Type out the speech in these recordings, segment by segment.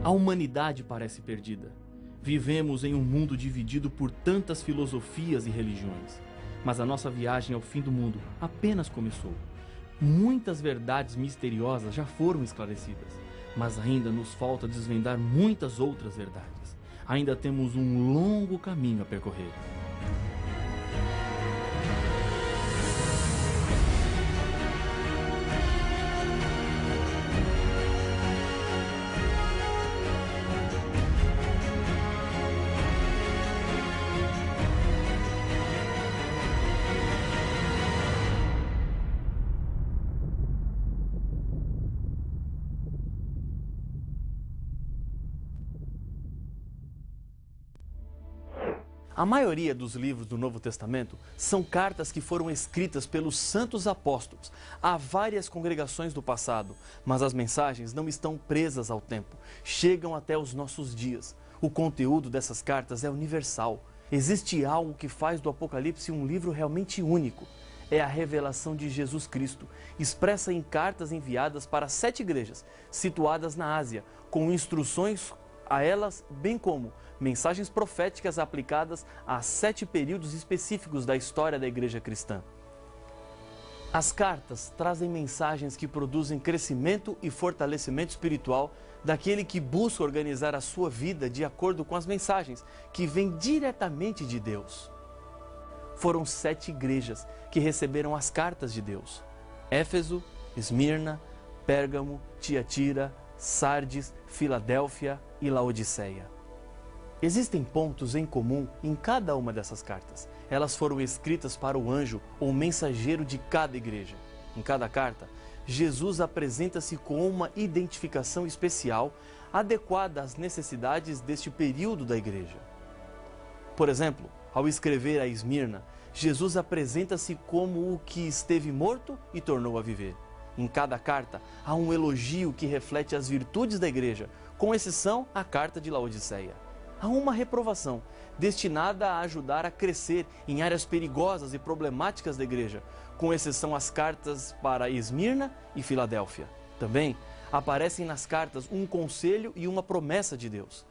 A humanidade parece perdida. Vivemos em um mundo dividido por tantas filosofias e religiões. Mas a nossa viagem ao fim do mundo apenas começou. Muitas verdades misteriosas já foram esclarecidas, mas ainda nos falta desvendar muitas outras verdades. Ainda temos um longo caminho a percorrer. A maioria dos livros do Novo Testamento são cartas que foram escritas pelos santos apóstolos a várias congregações do passado, mas as mensagens não estão presas ao tempo, chegam até os nossos dias. O conteúdo dessas cartas é universal. Existe algo que faz do Apocalipse um livro realmente único. É a revelação de Jesus Cristo, expressa em cartas enviadas para 7 igrejas, situadas na Ásia, com instruções a elas, bem como mensagens proféticas aplicadas a 7 períodos específicos da história da igreja cristã. As cartas trazem mensagens que produzem crescimento e fortalecimento espiritual daquele que busca organizar a sua vida de acordo com as mensagens que vêm diretamente de Deus. Foram 7 igrejas que receberam as cartas de Deus: Éfeso, Esmirna, Pérgamo, Tiatira, Sardes, Filadélfia e Laodiceia. Existem pontos em comum em cada uma dessas cartas. Elas foram escritas para o anjo ou mensageiro de cada igreja. Em cada carta, Jesus apresenta-se com uma identificação especial adequada às necessidades deste período da igreja. Por exemplo, ao escrever a Esmirna, Jesus apresenta-se como o que esteve morto e tornou a viver. Em cada carta, há um elogio que reflete as virtudes da igreja, com exceção à carta de Laodiceia. Há uma reprovação, destinada a ajudar a crescer em áreas perigosas e problemáticas da igreja, com exceção às cartas para Esmirna e Filadélfia. Também aparecem nas cartas um conselho e uma promessa de Deus.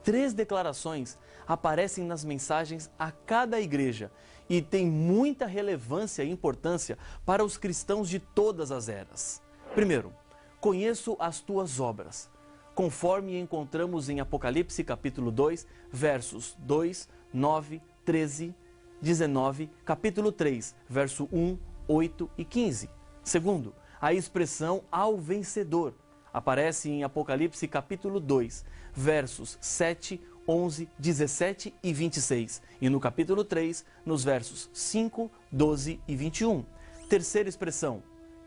3 declarações aparecem nas mensagens a cada igreja e têm muita relevância e importância para os cristãos de todas as eras. Primeiro, conheço as tuas obras, conforme encontramos em Apocalipse capítulo 2, versos 2, 9, 13, 19, capítulo 3, verso 1, 8 e 15. Segundo, a expressão ao vencedor aparece em Apocalipse capítulo 2, versos 7, 11, 17 e 26, e no capítulo 3, nos versos 5, 12 e 21. Terceira expressão: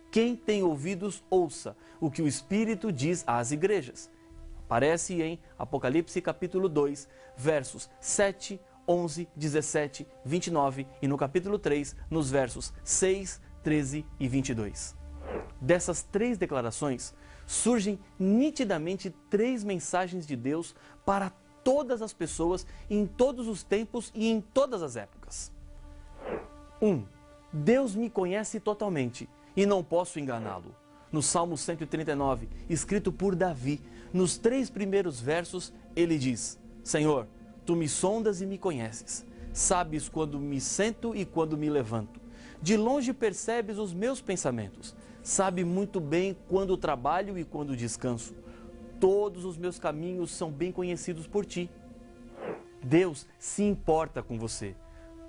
quem tem ouvidos, ouça o que o Espírito diz às igrejas. Aparece em Apocalipse capítulo 2, versos 7, 11, 17, 29 e no capítulo 3, nos versos 6, 13 e 22. Dessas 3 declarações, surgem nitidamente 3 mensagens de Deus para todas as pessoas, em todos os tempos e em todas as épocas. 1. Deus me conhece totalmente e não posso enganá-lo. No Salmo 139, escrito por Davi, nos 3 primeiros versos, ele diz: Senhor, tu me sondas e me conheces. Sabes quando me sento e quando me levanto. De longe percebes os meus pensamentos. Sabe muito bem quando trabalho e quando descanso. Todos os meus caminhos são bem conhecidos por ti. Deus se importa com você.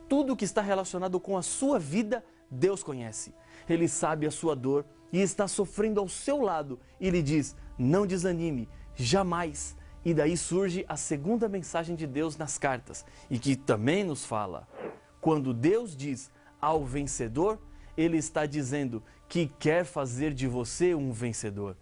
Tudo que está relacionado com a sua vida, Deus conhece. Ele sabe a sua dor e está sofrendo ao seu lado e lhe diz: não desanime, jamais. E daí surge a segunda mensagem de Deus nas cartas, e que também nos fala: quando Deus diz ao vencedor, Ele está dizendo que quer fazer de você um vencedor.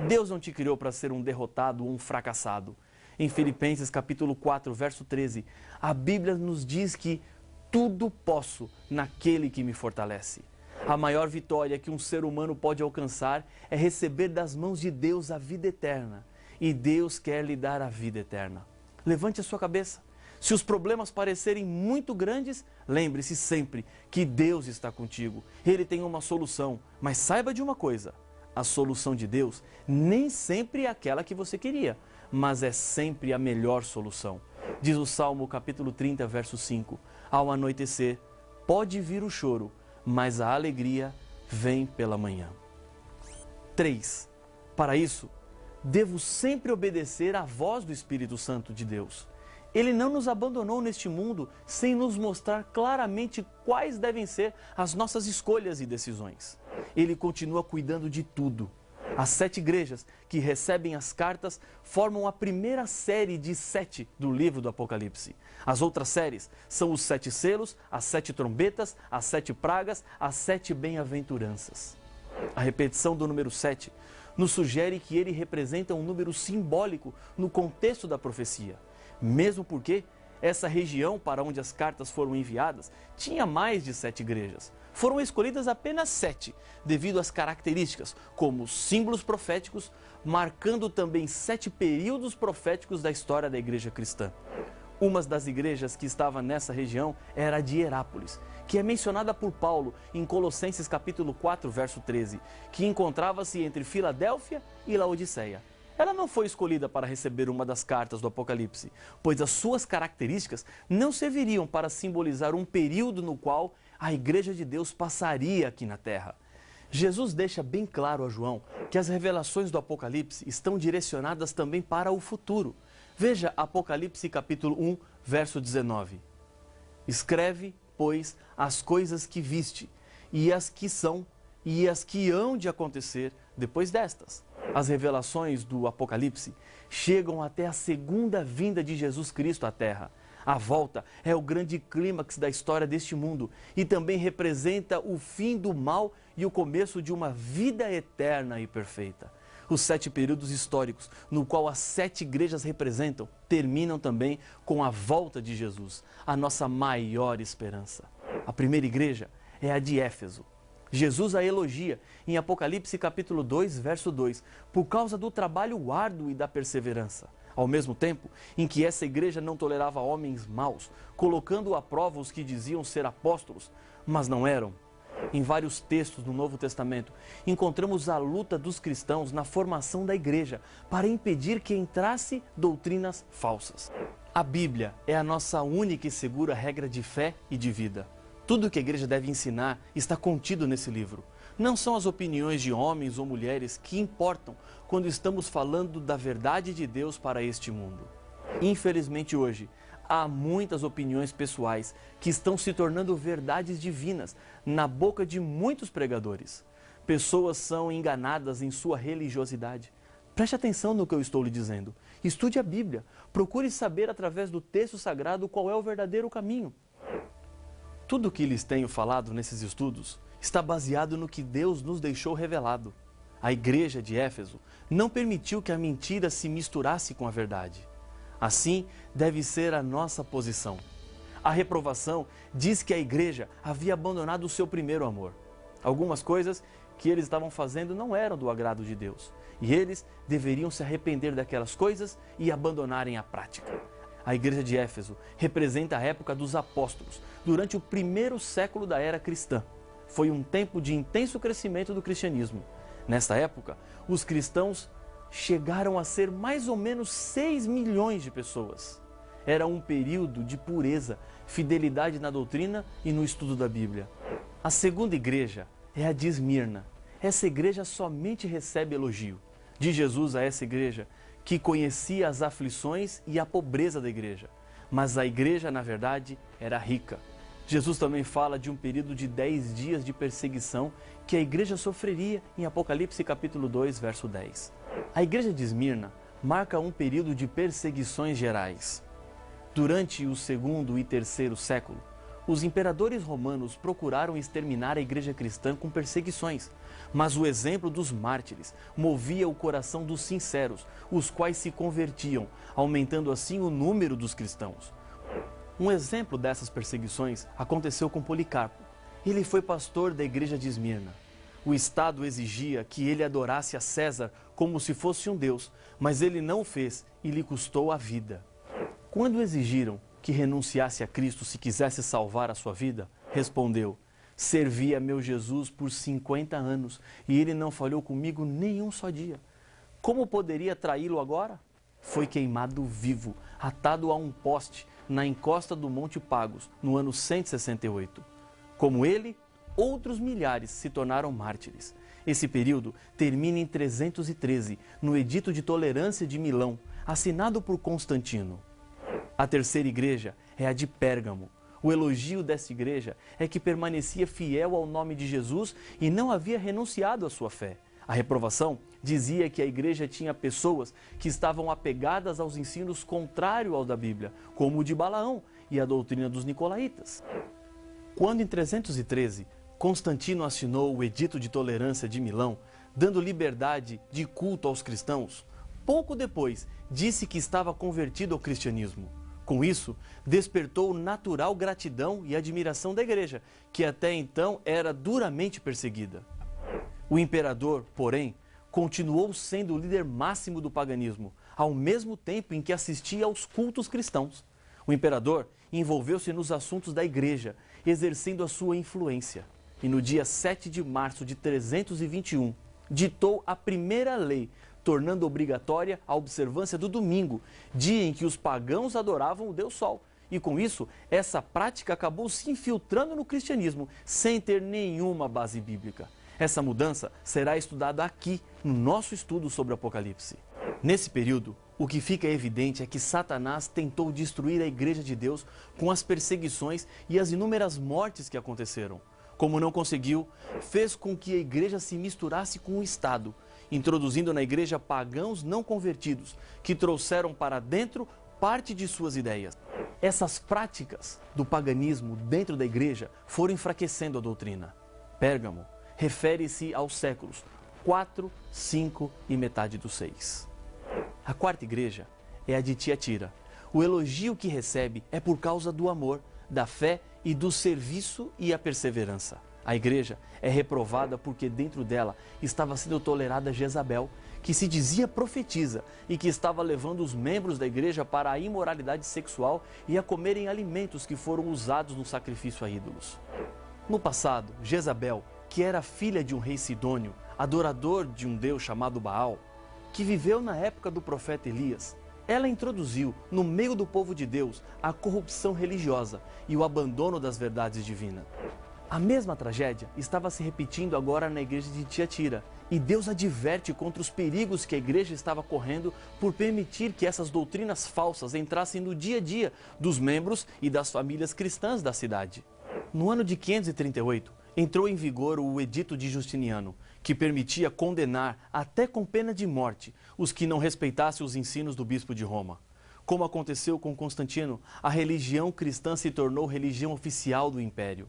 Deus não te criou para ser um derrotado ou um fracassado. Em Filipenses capítulo 4, verso 13, a Bíblia nos diz que tudo posso naquele que me fortalece. A maior vitória que um ser humano pode alcançar é receber das mãos de Deus a vida eterna. E Deus quer lhe dar a vida eterna. Levante a sua cabeça. Se os problemas parecerem muito grandes, lembre-se sempre que Deus está contigo. Ele tem uma solução, mas saiba de uma coisa: a solução de Deus nem sempre é aquela que você queria, mas é sempre a melhor solução. Diz o Salmo capítulo 30, verso 5, ao anoitecer, pode vir o choro, mas a alegria vem pela manhã. 3. Para isso, devo sempre obedecer à voz do Espírito Santo de Deus. Ele não nos abandonou neste mundo sem nos mostrar claramente quais devem ser as nossas escolhas e decisões. Ele continua cuidando de tudo. As 7 igrejas que recebem as cartas formam a primeira série de 7 do livro do Apocalipse. As outras séries são os 7 selos, as 7 trombetas, as 7 pragas, as 7 bem-aventuranças. A repetição do número 7 nos sugere que ele representa um número simbólico no contexto da profecia. Mesmo porque essa região para onde as cartas foram enviadas tinha mais de 7 igrejas. Foram escolhidas apenas 7, devido às características, como símbolos proféticos, marcando também 7 períodos proféticos da história da igreja cristã. Uma das igrejas que estava nessa região era a de Hierápolis, que é mencionada por Paulo em Colossenses capítulo 4, verso 13, que encontrava-se entre Filadélfia e Laodiceia. Ela não foi escolhida para receber uma das cartas do Apocalipse, pois as suas características não serviriam para simbolizar um período no qual a igreja de Deus passaria aqui na terra. Jesus deixa bem claro a João que as revelações do Apocalipse estão direcionadas também para o futuro. Veja Apocalipse capítulo 1, verso 19. Escreve, pois, as coisas que viste, e as que são, e as que hão de acontecer depois destas. As revelações do Apocalipse chegam até a segunda vinda de Jesus Cristo à Terra. A volta é o grande clímax da história deste mundo e também representa o fim do mal e o começo de uma vida eterna e perfeita. Os 7 períodos históricos, no qual as 7 igrejas representam, terminam também com a volta de Jesus, a nossa maior esperança. A primeira igreja é a de Éfeso. Jesus a elogia em Apocalipse capítulo 2, verso 2, por causa do trabalho árduo e da perseverança. Ao mesmo tempo em que essa igreja não tolerava homens maus, colocando à prova os que diziam ser apóstolos, mas não eram. Em vários textos do Novo Testamento, encontramos a luta dos cristãos na formação da igreja para impedir que entrasse doutrinas falsas. A Bíblia é a nossa única e segura regra de fé e de vida. Tudo o que a igreja deve ensinar está contido nesse livro. Não são as opiniões de homens ou mulheres que importam quando estamos falando da verdade de Deus para este mundo. Infelizmente hoje, há muitas opiniões pessoais que estão se tornando verdades divinas na boca de muitos pregadores. Pessoas são enganadas em sua religiosidade. Preste atenção no que eu estou lhe dizendo. Estude a Bíblia. Procure saber através do texto sagrado qual é o verdadeiro caminho. Tudo o que lhes tenho falado nesses estudos está baseado no que Deus nos deixou revelado. A igreja de Éfeso não permitiu que a mentira se misturasse com a verdade. Assim deve ser a nossa posição. A reprovação diz que a igreja havia abandonado o seu primeiro amor. Algumas coisas que eles estavam fazendo não eram do agrado de Deus. E eles deveriam se arrepender daquelas coisas e abandonarem a prática. A igreja de Éfeso representa a época dos apóstolos, durante o primeiro século da era cristã. Foi um tempo de intenso crescimento do cristianismo. Nesta época, os cristãos chegaram a ser mais ou menos 6 milhões de pessoas. Era um período de pureza, fidelidade na doutrina e no estudo da Bíblia. A segunda igreja é a de Esmirna. Essa igreja somente recebe elogio. De Jesus a essa igreja, que conhecia as aflições e a pobreza da igreja. Mas a igreja, na verdade, era rica. Jesus também fala de um período de 10 dias de perseguição que a igreja sofreria em Apocalipse capítulo 2, verso 10. A igreja de Esmirna marca um período de perseguições gerais. Durante o segundo e terceiro século, os imperadores romanos procuraram exterminar a igreja cristã com perseguições, mas o exemplo dos mártires movia o coração dos sinceros, os quais se convertiam, aumentando assim o número dos cristãos. Um exemplo dessas perseguições aconteceu com Policarpo. Ele foi pastor da igreja de Esmirna. O Estado exigia que ele adorasse a César como se fosse um deus, mas ele não o fez e lhe custou a vida. Quando exigiram que renunciasse a Cristo se quisesse salvar a sua vida, respondeu: servi a meu Jesus por 50 anos e ele não falhou comigo nem um só dia. Como poderia traí-lo agora? foi queimado vivo, atado a um poste na encosta do Monte Pagos, no ano 168. Como ele, outros milhares se tornaram mártires. Esse período termina em 313, no Edito de Tolerância de Milão, assinado por Constantino. A terceira igreja é a de Pérgamo. O elogio dessa igreja é que permanecia fiel ao nome de Jesus e não havia renunciado à sua fé. A reprovação dizia que a igreja tinha pessoas que estavam apegadas aos ensinos contrários ao da Bíblia, como o de Balaão e a doutrina dos nicolaítas. Quando em 313, Constantino assinou o Edito de Tolerância de Milão, dando liberdade de culto aos cristãos, pouco depois disse que estava convertido ao cristianismo. Com isso, despertou natural gratidão e admiração da igreja, que até então era duramente perseguida. O imperador, porém, continuou sendo o líder máximo do paganismo, ao mesmo tempo em que assistia aos cultos cristãos. O imperador envolveu-se nos assuntos da igreja, exercendo a sua influência. E no dia 7 de março de 321, ditou a primeira lei, tornando obrigatória a observância do domingo, dia em que os pagãos adoravam o Deus Sol. E com isso, essa prática acabou se infiltrando no cristianismo, sem ter nenhuma base bíblica. Essa mudança será estudada aqui, no nosso estudo sobre o Apocalipse. Nesse período, o que fica evidente é que Satanás tentou destruir a Igreja de Deus com as perseguições e as inúmeras mortes que aconteceram. Como não conseguiu, fez com que a Igreja se misturasse com o Estado, introduzindo na Igreja pagãos não convertidos, que trouxeram para dentro parte de suas ideias. Essas práticas do paganismo dentro da Igreja foram enfraquecendo a doutrina. Pérgamo refere-se aos séculos 4, 5 e metade do 6. A quarta igreja é a de Tiatira. O elogio que recebe é por causa do amor, da fé e do serviço e a perseverança. A igreja é reprovada porque dentro dela estava sendo tolerada Jezabel, que se dizia profetisa e que estava levando os membros da igreja para a imoralidade sexual e a comerem alimentos que foram usados no sacrifício a ídolos. No passado, Jezabel, que era filha de um rei sidônio, adorador de um deus chamado Baal, que viveu na época do profeta Elias, ela introduziu no meio do povo de Deus a corrupção religiosa e o abandono das verdades divinas. A mesma tragédia estava se repetindo agora na igreja de Tiatira, e Deus adverte contra os perigos que a igreja estava correndo por permitir que essas doutrinas falsas entrassem no dia a dia dos membros e das famílias cristãs da cidade. No ano de 538, entrou em vigor o Edito de Justiniano, que permitia condenar, até com pena de morte, os que não respeitassem os ensinos do bispo de Roma. Como aconteceu com Constantino, a religião cristã se tornou religião oficial do império.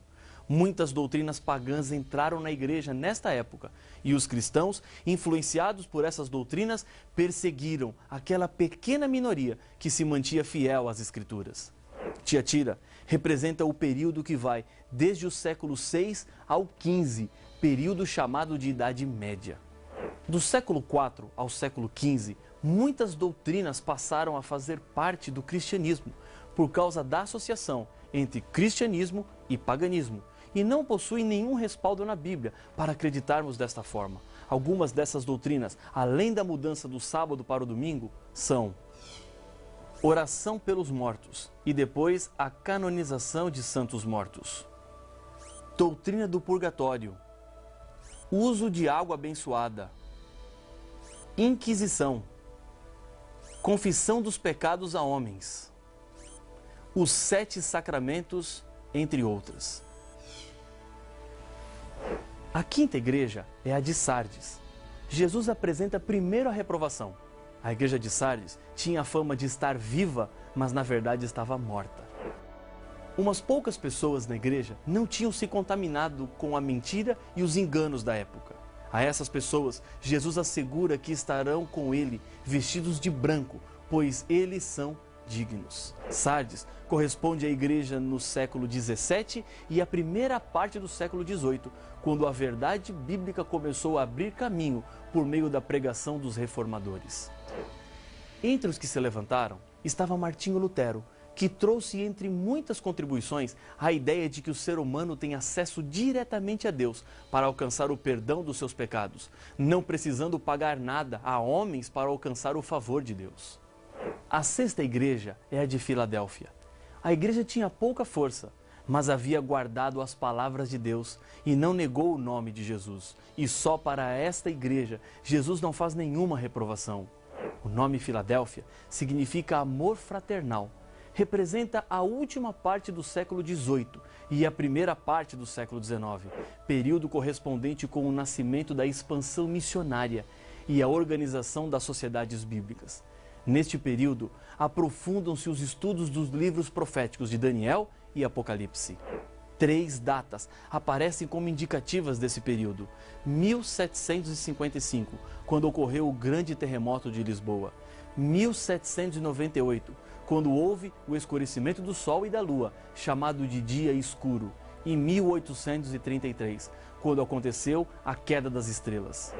Muitas doutrinas pagãs entraram na igreja nesta época, e os cristãos, influenciados por essas doutrinas, perseguiram aquela pequena minoria que se mantinha fiel às Escrituras. Tiatira representa o período que vai desde o século 6 ao 15, período chamado de Idade Média. Do século 4 ao século 15, muitas doutrinas passaram a fazer parte do cristianismo, por causa da associação entre cristianismo e paganismo, e não possuem nenhum respaldo na Bíblia para acreditarmos desta forma. Algumas dessas doutrinas, além da mudança do sábado para o domingo, são oração pelos mortos e depois a canonização de santos mortos, doutrina do purgatório, uso de água abençoada, inquisição, confissão dos pecados a homens, os 7 sacramentos, entre outras. A quinta igreja é a de Sardes. Jesus apresenta primeiro a reprovação. A igreja de Sardes tinha a fama de estar viva, mas na verdade estava morta. Umas poucas pessoas na igreja não tinham se contaminado com a mentira e os enganos da época. A essas pessoas, Jesus assegura que estarão com ele vestidos de branco, pois eles são dignos. Sardes corresponde à igreja no século 17 e à primeira parte do século 18, quando a verdade bíblica começou a abrir caminho por meio da pregação dos reformadores. Entre os que se levantaram estava Martinho Lutero, que trouxe entre muitas contribuições a ideia de que o ser humano tem acesso diretamente a Deus para alcançar o perdão dos seus pecados, não precisando pagar nada a homens para alcançar o favor de Deus. A sexta igreja é a de Filadélfia. A igreja tinha pouca força, mas havia guardado as palavras de Deus e não negou o nome de Jesus. E só para esta igreja, Jesus não faz nenhuma reprovação. O nome Filadélfia significa amor fraternal. Representa a última parte do século XVIII e a primeira parte do século XIX, período correspondente com o nascimento da expansão missionária e a organização das sociedades bíblicas. Neste período, aprofundam-se os estudos dos livros proféticos de Daniel e Apocalipse. 3 datas aparecem como indicativas desse período. 1755, quando ocorreu o grande terremoto de Lisboa. 1798, quando houve o escurecimento do Sol e da Lua, chamado de Dia Escuro. E 1833, quando aconteceu a queda das estrelas.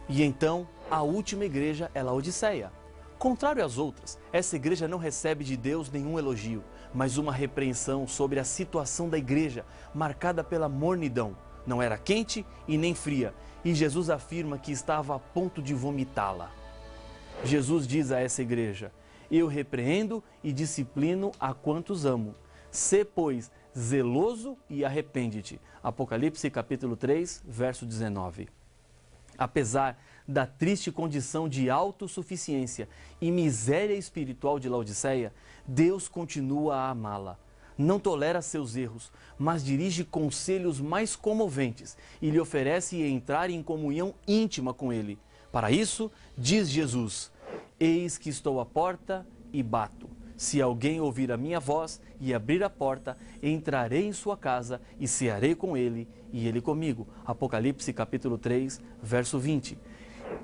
E então, a última igreja é Laodiceia. Contrário às outras, essa igreja não recebe de Deus nenhum elogio, mas uma repreensão sobre a situação da igreja, marcada pela mornidão. Não era quente e nem fria, e Jesus afirma que estava a ponto de vomitá-la. Jesus diz a essa igreja: eu repreendo e disciplino a quantos amo. Sê, pois, zeloso e arrepende-te. Apocalipse capítulo 3, verso 19. Apesar da triste condição de autossuficiência e miséria espiritual de Laodiceia, Deus continua a amá-la. Não tolera seus erros, mas dirige conselhos mais comoventes e lhe oferece entrar em comunhão íntima com Ele. Para isso, diz Jesus: eis que estou à porta e bato. Se alguém ouvir a minha voz e abrir a porta, entrarei em sua casa e cearei com ele e ele comigo. Apocalipse capítulo 3, verso 20.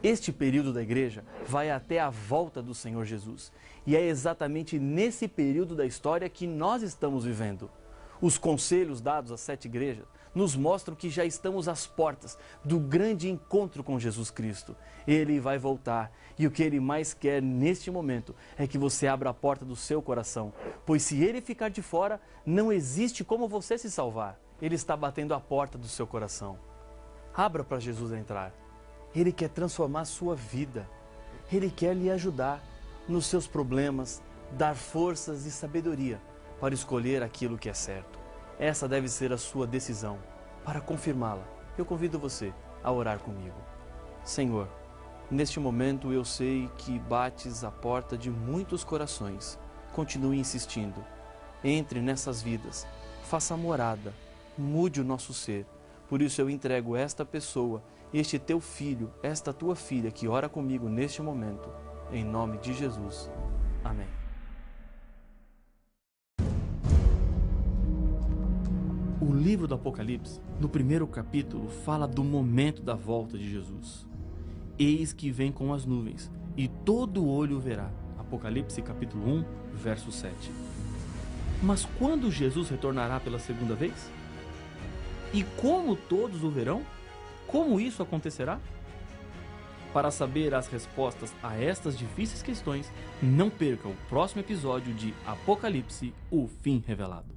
Este período da igreja vai até a volta do Senhor Jesus. E é exatamente nesse período da história que nós estamos vivendo. Os conselhos dados às 7 igrejas nos mostram que já estamos às portas do grande encontro com Jesus Cristo. Ele vai voltar e o que Ele mais quer neste momento é que você abra a porta do seu coração, pois se Ele ficar de fora, não existe como você se salvar. Ele está batendo a porta do seu coração. Abra para Jesus entrar. Ele quer transformar a sua vida. Ele quer lhe ajudar nos seus problemas, dar forças e sabedoria para escolher aquilo que é certo. Essa deve ser a sua decisão. Para confirmá-la, eu convido você a orar comigo. Senhor, neste momento eu sei que bates a porta de muitos corações. Continue insistindo. Entre nessas vidas. Faça morada. Mude o nosso ser. Por isso eu entrego esta pessoa, este teu filho, esta tua filha que ora comigo neste momento. Em nome de Jesus. Amém. O livro do Apocalipse, no primeiro capítulo, fala do momento da volta de Jesus. Eis que vem com as nuvens, e todo olho o verá. Apocalipse capítulo 1, verso 7. Mas quando Jesus retornará pela segunda vez? E como todos o verão? Como isso acontecerá? Para saber as respostas a estas difíceis questões, não perca o próximo episódio de Apocalipse, o fim revelado.